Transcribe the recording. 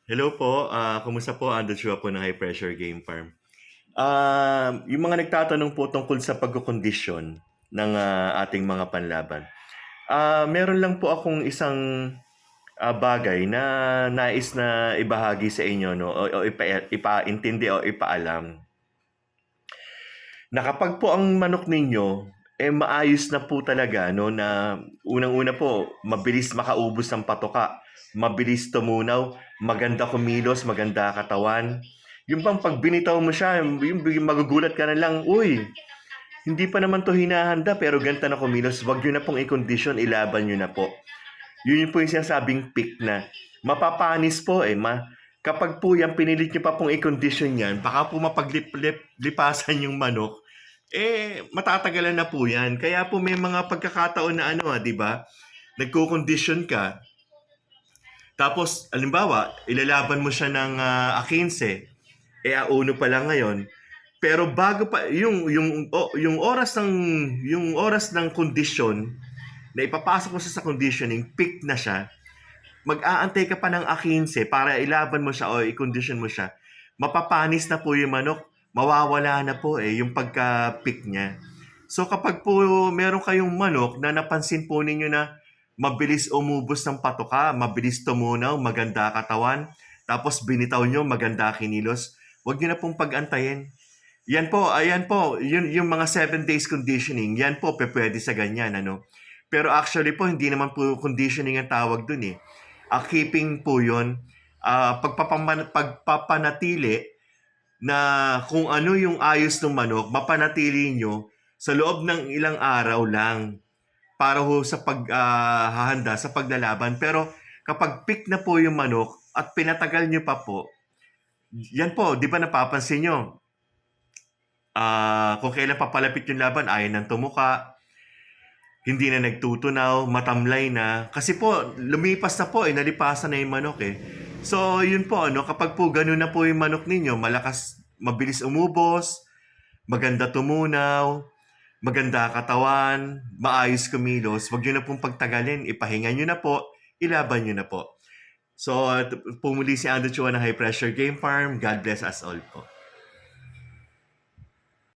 Hello po, kumusta po? Ando Chua po ng High Pressure Game Farm. Yung mga nagtatanong po tungkol sa pagkokondisyon ng ating mga panlaban. Meron lang po akong isang bagay na nais na ibahagi sa inyo, no? O ipaintindi o ipaalam. Na kapag po ang manok ninyo, maayos na po talaga, no? Na unang-una po, mabilis makaubos ng patoka, mabilis tumunaw, maganda kumilos, maganda katawan. Yung bang pag binitaw mo siya, yung magugulat ka na lang, uy, hindi pa naman to hinahanda pero ganito na kumilos. Wag nyo na pong i-condition, ilaban nyo na po. Yun yung po yung sinasabing peak na. Mapapanis po kapag po yan, pinilit nyo pa pong i-condition yan, baka po mapaglipasan yung manok, matatagalan na po yan. Kaya po may mga pagkakataon na di ba? Nagko-condition ka, tapos, alimbawa, ilalaban mo siya ng A15, A1 pa lang ngayon. Pero bago pa yung oras ng condition na ipapasok mo siya sa conditioning, peak na siya. Mag-aantay ka pa ng A15 para ilaban mo siya o i-condition mo siya. Mapapanis na po yung manok, mawawala na po yung pagka-peak niya. So kapag po meron kayong manok na napansin po ninyo na mabilis umubos ng patoka, mabilis tumunaw, maganda katawan, tapos binitaw nyo, maganda kinilos, huwag nyo na pong pag-antayin. Ayan po, yung mga 7 days conditioning, yan po, pwede sa ganyan, Pero actually po, hindi naman po conditioning ang tawag dun eh. Keeping po yun, pagpapanatili na kung ano yung ayos ng manok, mapanatili nyo sa loob ng ilang araw lang para ho sa paghahanda sa paglalaban. Pero kapag pick na po yung manok at pinatagal nyo pa po, yan po, di ba napapansin nyo, kung kailan papalapit yung laban, ayaw nang tumuka, hindi na nagtutunaw, matamlay na. Kasi po, lumipas na po, nalipasan na yung manok eh. So, yun po, kapag po ganun na po yung manok ninyo, malakas, mabilis umubos, maganda tumunaw, maganda katawan, maayos kumilos, wag nyo na pong pagtagalin, ipahinga nyo na po, ilaban nyo na po. So, pumuli si Ando Chua ng High Pressure Game Farm. God bless us all po.